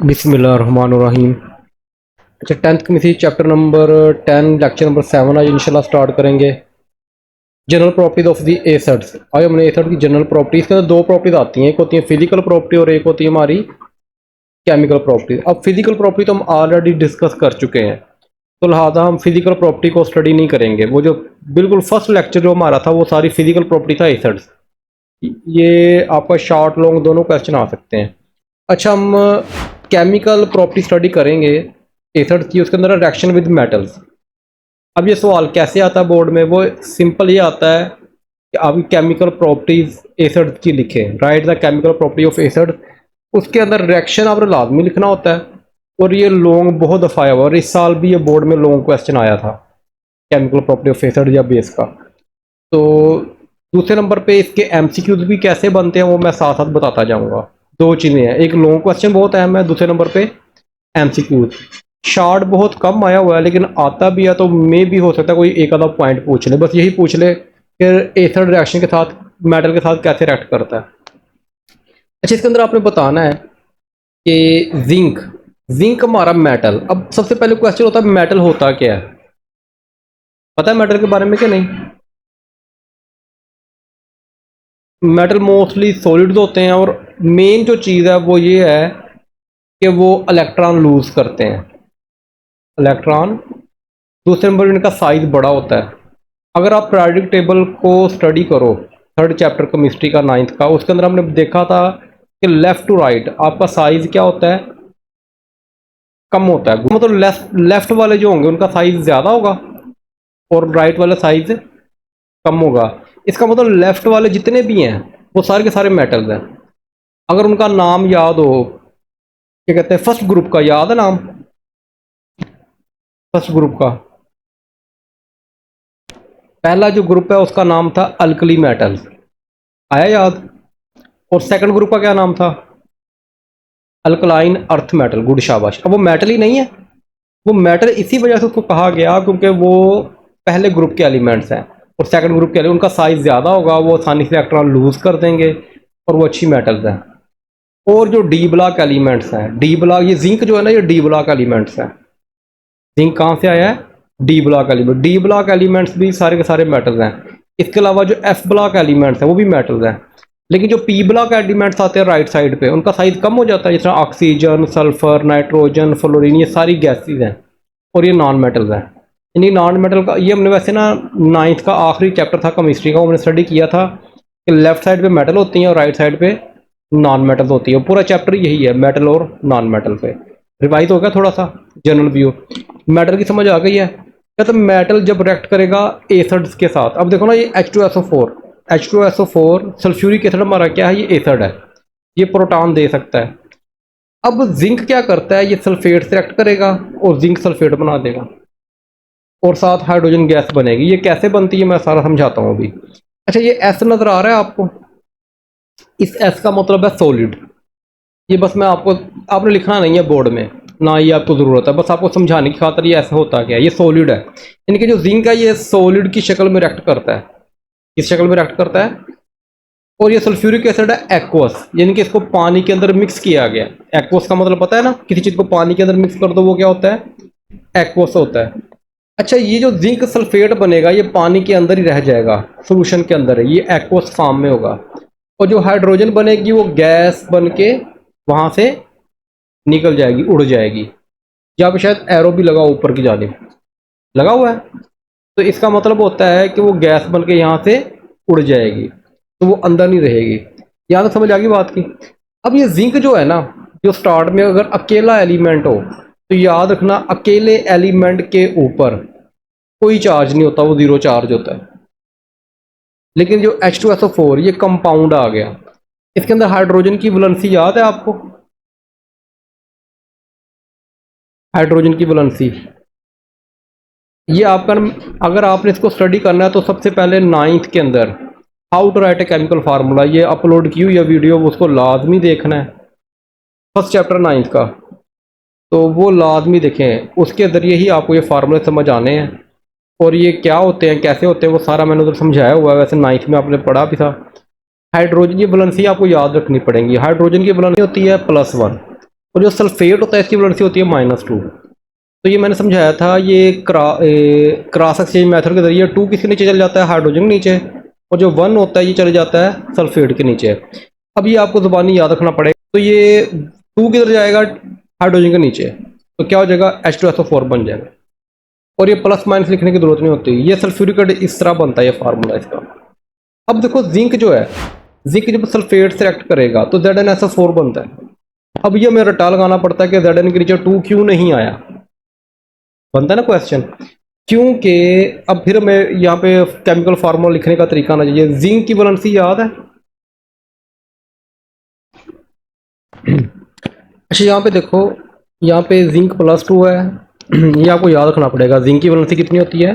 बिस्मिल्लाहिर्रहमानिर्रहीम। अच्छा, 10th chemistry chapter number 10 lecture number 7 आज इंशाल्लाह स्टार्ट करेंगे। General properties of the acids. आज हमने एसिड की जनरल प्रॉपर्टीज के अंदर दो प्रॉपर्टीज आती हैं, एक होती है फिजिकल प्रॉपर्टी और एक होती है हमारी केमिकल प्रॉपर्टीज। अब फिजिकल प्रॉपर्टी तो हम ऑलरेडी डिस्कस कर चुके हैं, तो लिहाजा हम फिजिकल प्रॉपर्टी को स्टडी नहीं करेंगे। वो जो बिल्कुल फर्स्ट लेक्चर जो हमारा था वो सारी फिजिकल प्रॉपर्टी था एसिड्स। ये आपका शॉर्ट लॉन्ग दोनों क्वेश्चन आ सकते हैं। अच्छा, हम केमिकल प्रॉपर्टी स्टडी करेंगे एसिड की, उसके अंदर रिएक्शन विद मेटल्स। अब ये सवाल कैसे आता है बोर्ड में, वो सिंपल ये आता है कि आप केमिकल प्रॉपर्टीज एसिड की लिखें, right the chemical property of acid. उसके अंदर रिएक्शन आपने लाजमी लिखना होता है, और ये लॉन्ग बहुत दफ़ा आया हुआ, और इस साल भी ये बोर्ड में लॉन्ग क्वेश्चन आया था केमिकल प्रॉपर्टी ऑफ एसिड या बेस का। तो दूसरे नंबर पे इसके एमसीक्यूज भी कैसे बनते हैं वो मैं साथ साथ बताता जाऊँगा। दो चीज़ें हैं, एक लॉन्ग क्वेश्चन बहुत अहम है, दूसरे नंबर पे एमसीक्यूज। शॉर्ट बहुत कम आया हुआ है, लेकिन आता भी है तो मे भी हो सकता है कोई एक आधा पॉइंट पूछ ले, बस यही पूछ ले कि एसिड रिएक्शन के साथ मेटल के साथ कैसे रिएक्ट करता है। अच्छा, इसके अंदर आपने बताना है कि जिंक जिंक हमारा मेटल। अब सबसे पहले क्वेश्चन होता है मेटल होता क्या है, पता है मेटल के बारे में क्या नहीं? मेटल मोस्टली सॉलिड्स होते हैं, और मेन जो चीज़ है वो ये है कि वो इलेक्ट्रॉन लूज करते हैं, इलेक्ट्रॉन। दूसरे नंबर इनका साइज बड़ा होता है। अगर आप पीरियोडिक टेबल को स्टडी करो, थर्ड चैप्टर केमिस्ट्री का 9th का, उसके अंदर हमने देखा था कि लेफ्ट टू राइट आपका साइज क्या होता है, कम होता है। मतलब लेफ्ट वाले जो होंगे उनका साइज ज़्यादा होगा और राइट वाला साइज कम होगा। इसका मतलब लेफ्ट वाले जितने भी हैं वो सारे के सारे मेटल्स हैं। अगर उनका नाम याद हो, क्या कहते हैं, फर्स्ट ग्रुप का याद है नाम, फर्स्ट ग्रुप का पहला जो ग्रुप है उसका नाम था अल्कली मेटल्स, आया याद? और सेकंड ग्रुप का क्या नाम था? अल्कलाइन अर्थ मेटल, गुड शाबाश। अब वो मेटल ही नहीं है, वो मेटल इसी वजह से उसको कहा गया क्योंकि वो पहले ग्रुप के एलिमेंट्स हैं, और सेकंड ग्रुप के उनका साइज ज़्यादा होगा, वो आसानी से इलेक्ट्रॉन लूज कर देंगे, और वो अच्छी मेटल्स हैं। और जो डी ब्लॉक एलिमेंट्स हैं, डी ब्लॉक, ये जिंक जो है ना, ये डी ब्लॉक एलिमेंट्स हैं। जिंक कहाँ से आया है? D block element. D block elements भी सारे के सारे मेटल्स हैं। इसके अलावा जो एफ ब्लॉक एलिमेंट्स हैं वो भी मेटल्स हैं, लेकिन जो पी ब्लॉक एलिमेंट्स आते हैं राइट साइड पे उनका साइज कम हो जाता है, जिस तरह ऑक्सीजन, सल्फर, नाइट्रोजन, फ्लोरीन, ये सारी गैसेज हैं, और ये नॉन मेटल्स हैं। यानी नॉन मेटल का ये हमने वैसे ना 9th का आखिरी चैप्टर था केमिस्ट्री का, हमने स्टडी किया था कि लेफ्ट साइड पे मेटल होती हैं और राइट साइड पे नॉन मेटल होती है। पूरा चैप्टर यही है, मेटल और नॉन मेटल पे। रिवाइज हो गया थोड़ा सा, जनरल व्यू। मेटल की समझ आ गई है क्या? तो मेटल जब रिएक्ट करेगा एसिड्स के साथ, अब देखो ना, ये H2SO4 सल्फ्यूरिक एसिड हमारा क्या है, ये एसिड है, ये प्रोटॉन दे सकता है। अब जिंक क्या करता है, ये सल्फेट से रिएक्ट करेगा और जिंक सल्फेट बना देगा, और साथ हाइड्रोजन गैस बनेगी। ये कैसे बनती है मैं सारा समझाता हूँ अभी। अच्छा, ये एस नजर आ रहा है आपको? इस एस का मतलब है सॉलिड। ये बस मैं आपको, आपने लिखना नहीं है बोर्ड में ना, ये आपको ज़रूरत है, बस आपको समझाने की खातिर ये ऐसा होता क्या है। ये सॉलिड है, इनके जो जिंक है ये सॉलिड की शक्ल में रिएक्ट करता है, किस शक्ल में रिएक्ट करता है? और ये सल्फ्यूरिक एसिड है एक्वस, यानी कि इसको पानी के अंदर मिक्स किया गया। एक्वस का मतलब पता है ना, किसी चीज़ को पानी के अंदर मिक्स कर दो वो क्या होता है? एक्वस होता है। अच्छा, ये जो जिंक सल्फेट बनेगा ये पानी के अंदर ही रह जाएगा, सोल्यूशन के अंदर है, ये एक्वस फॉर्म में होगा। और जो हाइड्रोजन बनेगी वो गैस बन के वहाँ से निकल जाएगी, उड़ जाएगी। जहाँ पे शायद एरो भी लगा ऊपर की जानिब लगा हुआ है, तो इसका मतलब होता है कि वो गैस बन के यहाँ से उड़ जाएगी, तो वो अंदर नहीं रहेगी। यहाँ तक समझ आ गई बात की? अब ये जिंक जो है ना, जो स्टार्ट में अगर अकेला एलिमेंट हो तो याद रखना, अकेले एलिमेंट के ऊपर कोई चार्ज नहीं होता, वो जीरो चार्ज होता है। लेकिन जो H2SO4 ये कंपाउंड आ गया, इसके अंदर हाइड्रोजन की वैलेंसी याद है आपको? हाइड्रोजन की वैलेंसी ये आपका, अगर आपने इसको स्टडी करना है तो सबसे पहले 9th के अंदर how to write a chemical formula, ये अपलोड की हुई है वीडियो, उसको लाजमी देखना है, फर्स्ट चैप्टर 9th का, तो वो लाजमी देखें, उसके ज़रिए ही आपको ये फार्मूले समझ आने हैं। और ये क्या होते हैं, कैसे होते हैं, वो सारा मैंने उधर समझाया हुआ है, वैसे 9th में आपने पढ़ा भी था। हाइड्रोजन की वैलेंसी आपको याद रखनी पड़ेगी। हाइड्रोजन की वैलेंसी होती है +1, और जो सल्फेट होता है इसकी वैलेंसी होती है -2। तो ये मैंने समझाया था, ये क्रॉस एक्सचेंज मेथड के जरिए 2 किसके नीचे चल जाता है, हाइड्रोजन के नीचे, और जो 1 होता है ये चले जाता है सल्फेट के नीचे। अब ये आपको ज़ुबानी याद रखना पड़ेगा। तो ये 2 किधर जाएगा, हाइड्रोजन के नीचे, तो क्या हो जाएगा, H2SO4 बन जाएगा। और ये प्लस माइनस लिखने की जरूरत नहीं होती, ये सल्फ्यूरिक एसिड इस तरह बनता है, ये फार्मूला इसका। अब देखो जिंक जो है, जिंक जब सल्फेट से रिएक्ट करेगा तो ZnSO4 बनता है। अब ये हमें रट्टा लगाना पड़ता है कि Zn के नीचे 2 क्यों नहीं आया, बनता है ना क्वेश्चन, क्योंकि अब फिर हमें यहाँ पे केमिकल फार्मूला लिखने का तरीका आना चाहिए। जिंक की वैलेंसी याद है? अच्छा यहाँ पे देखो, यहाँ पे जिंक +2 है, ये आपको याद रखना पड़ेगा। जिंक की वैलेंसी कितनी होती है,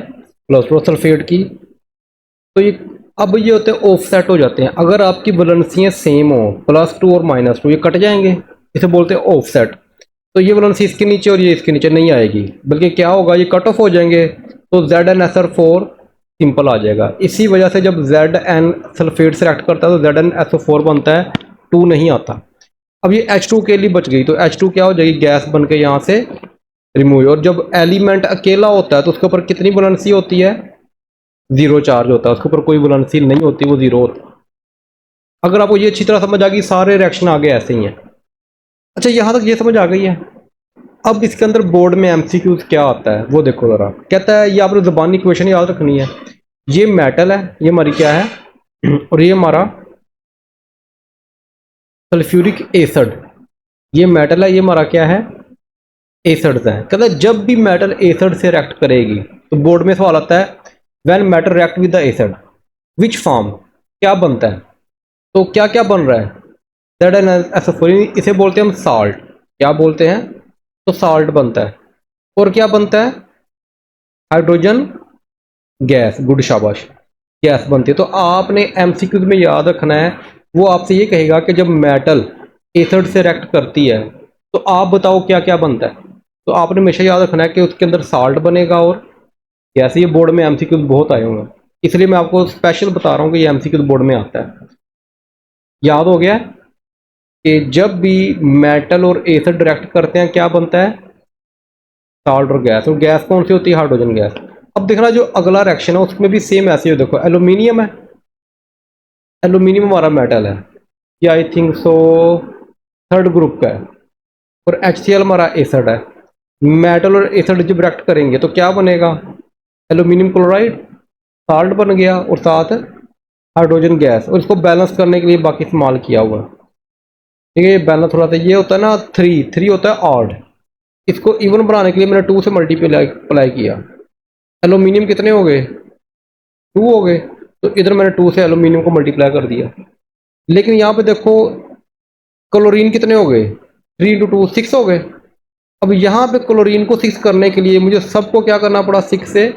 +2 सल्फेट की। तो ये अब ये होते हैं ऑफसेट हो जाते हैं। अगर आपकी वैलेंसियाँ सेम हो, +2 और -2, ये कट जाएंगे, इसे बोलते हैं ऑफसेट। तो ये वैलेंसी इसके नीचे और ये इसके नीचे नहीं आएगी, बल्कि क्या होगा, ये कट ऑफ हो जाएंगे, तो ZnSO4 सिंपल आ जाएगा। इसी वजह से जब Zn सल्फेट से रिएक्ट करता है तो ZnSO4 बनता है, 2 नहीं आता। अब ये H2 के लिए बच गई, तो H2 क्या हो जाएगी, गैस बन के यहाँ से रिमूव। और जब एलिमेंट अकेला होता है तो उसके ऊपर कितनी वैलेंसी होती है, 0 चार्ज होता है, उसके ऊपर कोई वैलेंसी नहीं होती, वो 0 होता है। अगर आपको ये अच्छी तरह समझ आ गई, सारे रिएक्शन आगे ऐसे ही हैं। अच्छा यहाँ तक ये समझ आ गई है। अब इसके अंदर बोर्ड में MCQ क्या आता है वो देखो ज़रा। कहता है, ये आपने ज़बानी इक्वेशन याद रखनी है। ये मेटल है, ये हमारी क्या है, और ये हमारा सल्फ्यूरिक एसिड। ये मेटल है, ये हमारा क्या है, एसिड्स हैं। कहता है जब भी मेटल एसिड से रिएक्ट करेगी, तो बोर्ड में सवाल आता है, when metal react with the acid which form, क्या बनता है। तो क्या क्या बन रहा है, ZnSO4, इसे बोलते हैं हम साल्ट। क्या बोलते हैं, तो साल्ट बनता है। और क्या बनता है, हाइड्रोजन गैस, गुड शाबाश, गैस बनती है। तो आपने MCQ में याद रखना है, वो आपसे ये कहेगा कि जब मेटल एसिड से रिएक्ट करती है तो आप बताओ क्या क्या बनता है। तो आपने हमेशा याद रखना है कि उसके अंदर साल्ट बनेगा और गैस। ये बोर्ड में MCQ बहुत आए होंगे, इसलिए मैं आपको स्पेशल बता रहा हूँ कि ये MCQ बोर्ड में आता है। याद हो गया कि जब भी मेटल और एसिड रिएक्ट करते हैं क्या बनता है, साल्ट और गैस। और गैस कौन सी होती है, हाइड्रोजन गैस। अब देखना जो अगला रिएक्शन है उसमें भी सेम ऐसे ही, देखो एल्यूमिनियम है, एल्यूमिनियम हमारा मेटल है, ये I think so 3rd group का है, और HCl हमारा एसिड है। मेटल और एसिड जब रिएक्ट करेंगे तो क्या बनेगा, एल्यूमिनियम क्लोराइड, साल्ट बन गया, और साथ हाइड्रोजन गैस। और इसको बैलेंस करने के लिए बाकी इस्तेमाल किया हुआ है। ठीक है, ये बैलेंस थोड़ा सा ये होता है ना, 3 होता है ऑड। इसको इवन बनाने के लिए मैंने 2 से मल्टीप्लाई किया। एल्यूमिनियम कितने हो गए, 2 हो गए, तो इधर मैंने 2 से एल्यूमिनियम को मल्टीप्लाई कर दिया। लेकिन यहाँ पे देखो क्लोरीन कितने हो गए, 3 × 2 6 हो गए। अब यहाँ पे क्लोरीन को 6 करने के लिए मुझे सबको क्या करना पड़ा, 6 से,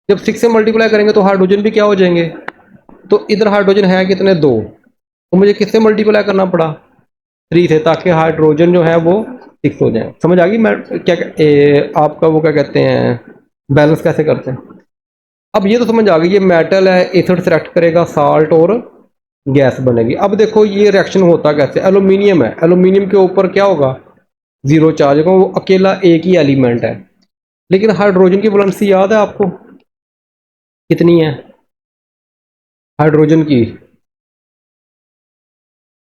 जब 6 से मल्टीप्लाई करेंगे तो हाइड्रोजन भी क्या हो जाएंगे। तो इधर हाइड्रोजन है कितने, 2, तो मुझे किससे मल्टीप्लाई करना पड़ा, 3 से, ताकि हाइड्रोजन जो है वो 6 हो जाए। समझ आ गई मैं क्या आपका वो क्या कहते हैं, बैलेंस कैसे करते हैं। अब ये तो समझ आ गई, ये मेटल है, एसिड से रिएक्ट करेगा, साल्ट और गैस बनेगी। अब देखो ये रिएक्शन होता कैसे, एल्यूमिनियम है, एल्यूमिनियम के ऊपर क्या होगा, 0 चार्ज होगा, वो अकेला एक ही एलिमेंट है। लेकिन हाइड्रोजन की वैलेंसी याद है आपको कितनी है, हाइड्रोजन की,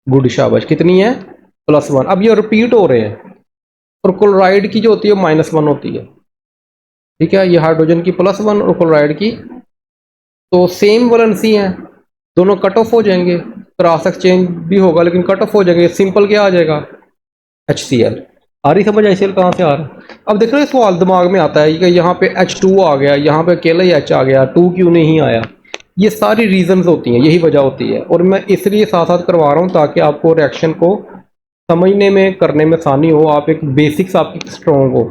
गुड शाबाश, कितनी है, +1। अब ये रिपीट हो रहे हैं, और क्लोराइड की जो होती है -1 होती है। ठीक है, ये हाइड्रोजन की +1 और क्लोराइड की, तो सेम वैलेंसी है, दोनों कट ऑफ हो जाएंगे। क्रॉस एक्सचेंज भी होगा लेकिन कट ऑफ हो जाएंगे। सिंपल क्या आ जाएगा, HCl। आ रही समझ, HCl कहाँ से आ रहा है। अब देख रहे हो सवाल दिमाग में आता है कि यहाँ पे H2 आ गया, यहाँ पे अकेला ही H आ गया, 2 क्यों नहीं आया। ये सारी रीजंस होती हैं, यही वजह होती है। और मैं इसलिए साथ साथ करवा रहा हूँ ताकि आपको रिएक्शन को समझने में, करने में आसानी हो, आप एक बेसिक्स आपकी स्ट्रॉन्ग हो।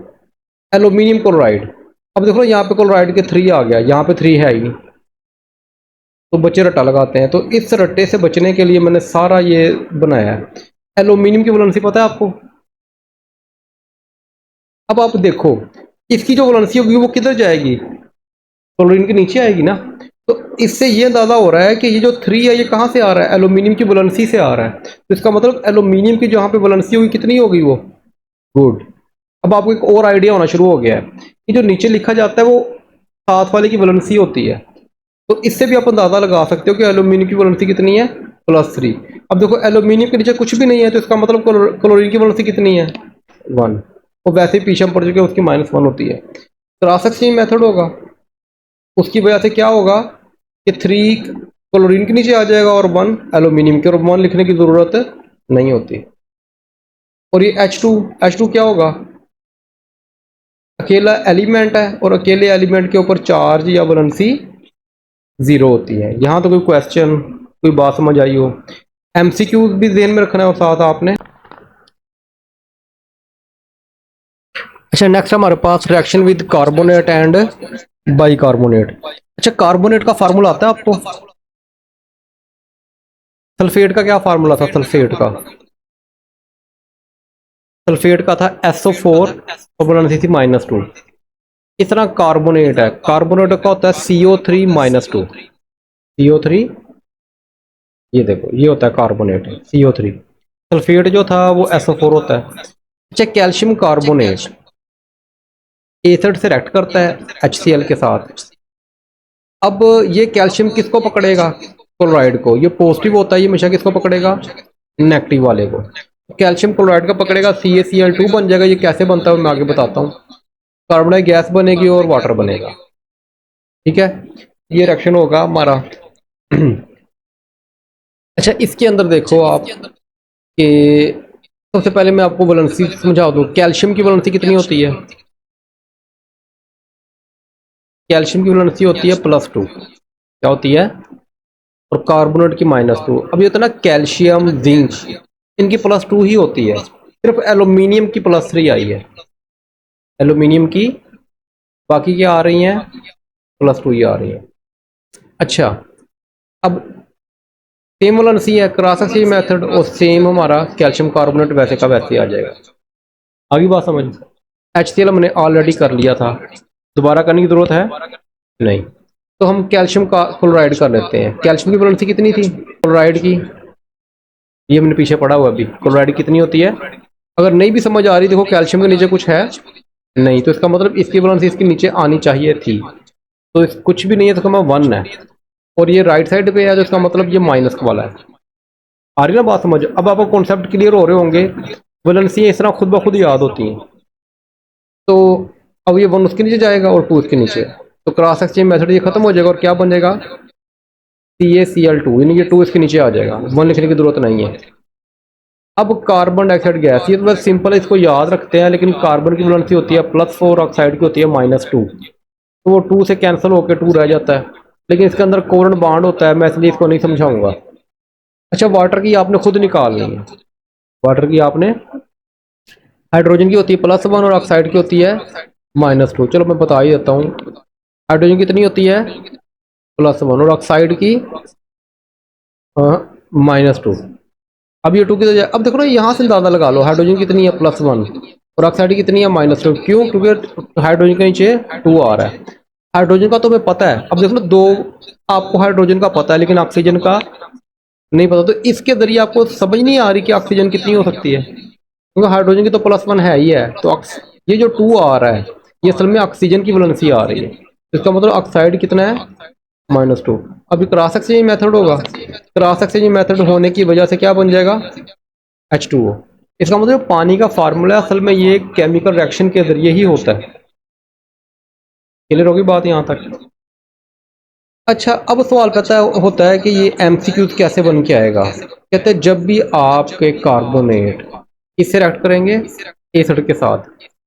एल्यूमिनियम क्लोराइड, अब देखो यहाँ पे क्लोराइड के 3 आ गया, यहाँ पे 3 है ही नहीं, तो बच्चे रट्टा लगाते हैं। तो इस रट्टे से बचने के लिए मैंने सारा ये बनाया है। एल्यूमिनियम की वैलेंसी पता है आपको। अब आप देखो इसकी जो वैलेंसी होगी वो किधर जाएगी, क्लोरीन के नीचे आएगी ना। तो इससे ये अंदाज़ा हो रहा है कि ये जो 3 है ये कहाँ से आ रहा है, एल्यूमिनियम की वैलेंसी से आ रहा है। तो इसका मतलब एल्यूमिनियम की जहाँ पे वैलेंसी होगी कितनी होगी वो, गुड। अब आपको एक और आइडिया होना शुरू हो गया है कि जो नीचे लिखा जाता है वो साथ वाले की वैलेंसी होती है। तो इससे भी आप अंदाज़ा लगा सकते हो कि एल्यूमिनियम की वैलेंसी कितनी है, +3। अब देखो एल्यूमिनियम के नीचे कुछ भी नहीं है तो इसका मतलब क्लोरीन की वैलेंसी कितनी है, 1। और वैसे ही पीछे हम पढ़ चुके हैं उसकी -1 होती है। क्रॉस एक्सचेंज मेथड होगा, उसकी वजह से क्या होगा कि 3 क्लोरीन के नीचे आ जाएगा और 1 एल्यूमिनियम के, और 1 लिखने की ज़रूरत नहीं होती। और ये H2 क्या होगा, अकेला एलिमेंट है और अकेले एलिमेंट के ऊपर चार्ज या वैलेंसी 0 होती है। यहाँ तो कोई क्वेश्चन, कोई बात समझ आई हो, MCQ भी ध्यान में रखना है और साथ आपने। अच्छा, नेक्स्ट हमारे पास reaction with carbonate and bicarbonate. अच्छा, कार्बोनेट का फार्मूला आता है आपको, सल्फेट का क्या फार्मूला था, सल्फेट का था SO4 और वैलेंसी थी -2। इस तरह कार्बोनेट है, कार्बोनेट का होता है CO3 - 2, CO3, ये देखो ये होता है कार्बोनेट CO3। सल्फेट जो था वो SO4 होता है। अच्छा, कैल्शियम कार्बोनेट एसिड से रिएक्ट करता है HCl के साथ। अब ये कैल्शियम किसको पकड़ेगा, क्लोराइड को। ये पॉजिटिव होता है, ये हमेशा किसको पकड़ेगा, नेगेटिव वाले को। कैल्शियम क्लोराइड का पकड़ेगा, CaCl2 बन जाएगा। ये कैसे बनता है मैं आगे बताता हूँ। कार्बन डाई गैस बनेगी और वाटर बनेगा, ठीक है। ये रिएक्शन होगा हमारा। अच्छा, इसके अंदर देखो आप कि सबसे पहले मैं आपको वैलेंसी समझा दूँ। कैल्शियम की वैलेंसी कितनी होती है, कैल्शियम की वैलेंसी होती है +2, क्या होती है, और कार्बोनेट की -2। अब ये होता है ना कैल्शियम जिंक, इनकी +2 ही होती है। सिर्फ एल्यूमिनियम की +3 आई है, एल्यूमिनियम की, बाकी क्या आ रही हैं, +2 ही आ रही है। अच्छा, अब सेम वैलेंसी है, क्रॉस एक्सचेंज मेथड, और सेम हमारा कैल्शियम कार्बोनेट वैसे का वैसे आ जाएगा। आगे बात समझ। HCl हमने ऑलरेडी कर लिया था, दोबारा करने की जरूरत है नहीं। तो हम कैल्शियम का क्लोराइड कर लेते हैं। कैल्शियम की वैलेंसी कितनी थी क्लोराइड की, ये हमने पीछे पढ़ा हुआ। अभी क्लोराइड कितनी होती है, अगर नहीं भी समझ आ रही, देखो कैल्शियम के नीचे कुछ है नहीं, तो इसका मतलब इसकी वैलेंसी इसके नीचे आनी चाहिए थी। तो कुछ भी नहीं है तो 1 है, और ये राइट साइड पे है तो इसका मतलब ये माइनस वाला है। आ रही ना बात समझ। अब आपको कॉन्सेप्ट क्लियर हो रहे होंगे, वैलेंसी इस तरह खुद ब खुद याद होती हैं। तो अब ये 1 उसके नीचे जाएगा और 2 उसके नीचे, तो क्रॉस एक्सचेंज मेथड ये खत्म हो जाएगा और क्या बन जाएगा, CaCl2, यानी कि 2 इसके नीचे आ जाएगा, 1 लिखने की जरूरत नहीं है। अब कार्बन डाइऑक्साइड गैस, ये तो बस सिंपल है, इसको याद रखते हैं। लेकिन कार्बन की वैलेंसी होती है +4, ऑक्साइड की होती है -2, तो वो 2 से कैंसिल होकर 2 रह जाता है। लेकिन इसके अंदर कोवलेंट बॉन्ड होता है, मैं इसलिए इसको नहीं समझाऊंगा। अच्छा, वाटर की आपने खुद निकालनी है। वाटर की आपने, हाइड्रोजन की होती है +1 और ऑक्साइड की होती है -2। चलो मैं बता ही देता हूँ। हाइड्रोजन कितनी होती है +1 और ऑक्साइड की -2। अब ये 2 की तो, अब देखो ना यहाँ से अंदाजा लगा लो, हाइड्रोजन कितनी है +1 और ऑक्साइड कितनी है -2। क्यों, क्योंकि हाइड्रोजन के नीचे 2 आ रहा है। हाइड्रोजन का तो हमें पता है। अब देखो ना, 2 आपको हाइड्रोजन का पता है लेकिन ऑक्सीजन का नहीं पता, तो इसके जरिए आपको समझ नहीं आ रही कि ऑक्सीजन कितनी हो सकती है, क्योंकि हाइड्रोजन की तो +1 है ही है। तो ये जो 2 आ रहा है ये असल में ऑक्सीजन की वैलेंसी आ रही है, तो इसका मतलब ऑक्साइड कितना है, -2। अभी क्रॉस एक्सचेंज मेथड होगा, क्रॉस एक्सचेंज मेथड होने की वजह से क्या बन जाएगा, H2O। इसका मतलब पानी का फार्मूला असल में ये केमिकल रिएक्शन के जरिए ही होता है। क्लियर होगी बात यहाँ तक। अच्छा, अब सवाल पता होता है कि ये MCQ कैसे बन के आएगा। कहते हैं जब भी आपके कार्बोनेट इससे रिएक्ट करेंगे एसिड के साथ,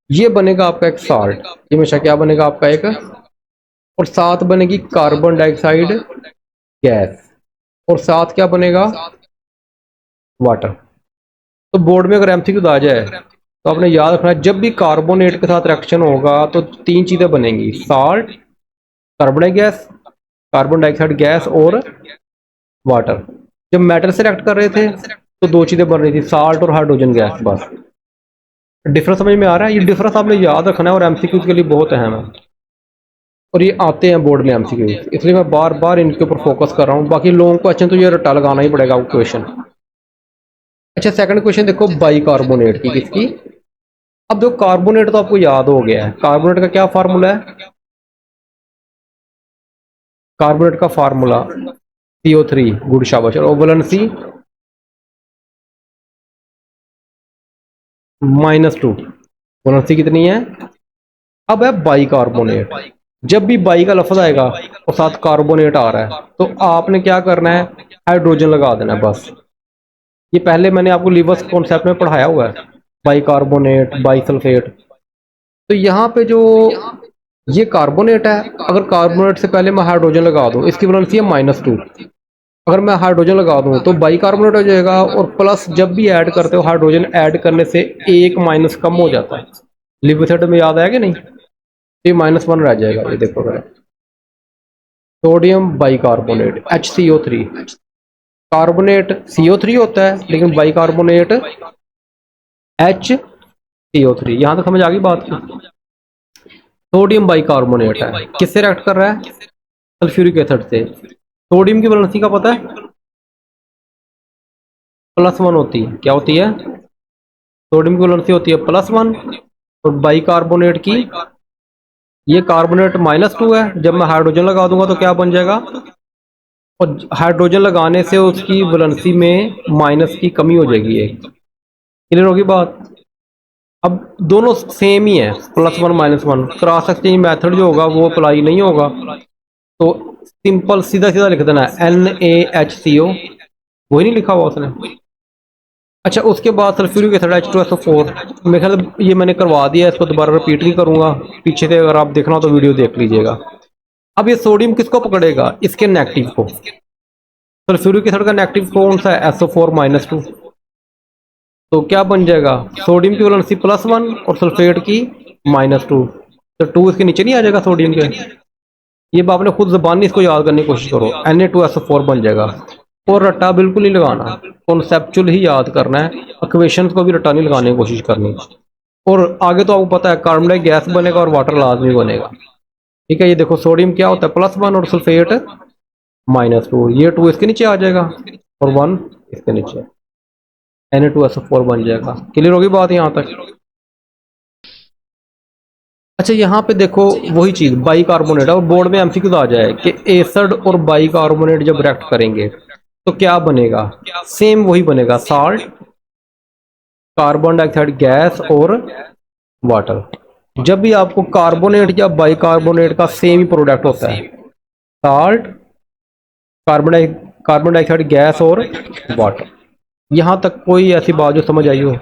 ये बनेगा आपका एक साल्ट, ये हमेशा क्या बनेगा आपका एक, और साथ बनेगी कार्बन डाइऑक्साइड गैस, और साथ क्या बनेगा, वाटर। तो बोर्ड में अगर MCQ आ जाए तो आपने याद रखना है, जब भी कार्बोनेट के साथ रिएक्शन होगा तो 3 चीजें बनेंगी, salt, carbon gas, carbon dioxide gas और वाटर। जब मेटल से रिएक्ट कर रहे थे तो 2 चीजें बन रही थी, साल्ट और हाइड्रोजन गैस, बस। डिफरेंस समझ में आ रहा है, ये डिफरेंस आपने याद रखना है और MCQ के लिए बहुत अहम है। और ये आते हैं बोर्ड में एमसीक्यू, इसलिए मैं बार बार इनके ऊपर फोकस कर रहा हूँ। बाकी लॉन्ग क्वेश्चन तो ये रट्टा लगाना ही पड़ेगा क्वेश्चन। अच्छा सेकंड क्वेश्चन देखो बाइकार्बोनेट की, किसकी? अब देखो कार्बोनेट तो आपको याद हो गया है, कार्बोनेट का क्या फार्मूला है? कार्बोनेट का फार्मूला CO3, गुड शाबाश। और वैलेंसी -2, वैलेंसी कितनी है? अब है बाइकार्बोनेट, जब भी बाई का लफ्ज आएगा और साथ कार्बोनेट आ रहा है तो आपने क्या करना है, हाइड्रोजन लगा देना है बस। ये पहले मैंने आपको लिवर्स कॉन्सेप्ट में पढ़ाया हुआ है, बाइकार्बोनेट बाइसल्फेट। तो यहाँ पे जो ये कार्बोनेट है, अगर कार्बोनेट से पहले मैं हाइड्रोजन लगा दूं, इसकी वैलेंसी है -2। अगर मैं हाइड्रोजन लगा दूं तो बाइकार्बोनेट हो जाएगा, और प्लस जब भी ऐड करते हो हाइड्रोजन ऐड करने से एक माइनस कम हो जाता है। लिविथेड में याद आया कि नहीं? ये -1 रह जाएगा। ये देखो अगर sodium bicarbonate HCO3, carbonate CO3 होता है लेकिन बाइकार्बोनेट HCO3। यहां तक समझ आ गई बात की? सोडियम बाइकार्बोनेट है, किससे रिएक्ट कर रहा है? सल्फ्यूरिक एसिड से। सोडियम की वैलेंसी का पता है? +1 होती है। क्या होती है? सोडियम की वैलेंसी होती है +1, और बाइकार्बोनेट की, ये कार्बोनेट -2 है। जब मैं हाइड्रोजन लगा दूंगा तो क्या बन जाएगा? और हाइड्रोजन लगाने से उसकी वैलेंसी में माइनस की कमी हो जाएगी। एक क्लियर होगी बात? अब दोनों सेम ही है, +1 -1। क्रॉस एक्सचेंज मेथड जो होगा वो अप्लाई नहीं होगा, तो सिंपल सीधा सीधा लिख देना है NaHCO, वही नहीं लिखा हुआ उसने। अच्छा उसके बाद सल्फ्यूरिक एसिड H2SO4, मेरे ख्याल ये मैंने करवा दिया, इसको दोबारा रिपीट नहीं करूंगा, पीछे से अगर आप देखना हो तो वीडियो देख लीजिएगा। अब ये सोडियम किसको पकड़ेगा? इसके नेगेटिव को। सल्फ्यूरिक एसिड का नेगेटिव कौन सा है? SO4 -2। तो क्या बन जाएगा? सोडियम की वैलेंसी +1 और सल्फेट की -2, तो 2 इसके नीचे नहीं आ जाएगा सोडियम के? ये आपने खुद जबानी इसको याद करने की कोशिश करो, Na2SO4 बन जाएगा। और रट्टा बिल्कुल नहीं लगाना, कॉन्सेप्चुअल ही याद करना है, इक्वेशन को भी रट्टा नहीं लगाने की कोशिश करनी। और आगे तो आपको पता है कार्बन डाई गैस बनेगा और वाटर लाजमी बनेगा। ठीक है, ये देखो सोडियम क्या होता है +1 और सल्फेट -2, ये 2 इसके नीचे आ जाएगा और 1 इसके नीचे, Na2SO4 बन जाएगा। क्लियर होगी बात यहाँ तक? अच्छा यहाँ पे देखो वही चीज बाइकार्बोनेट, और बोर्ड में एमसीक्यू आ जाए कि एसिड और बाइकार्बोनेट जब रिएक्ट करेंगे तो क्या बनेगा? सेम वही बनेगा, साल्ट, कार्बन डाइऑक्साइड गैस और वाटर। जब भी आपको कार्बोनेट या बाइकार्बोनेट का सेम ही प्रोडक्ट होता है, साल्ट, कार्बन डाइऑक्साइड गैस और वाटर। यहां तक कोई ऐसी बात जो समझ आई हो?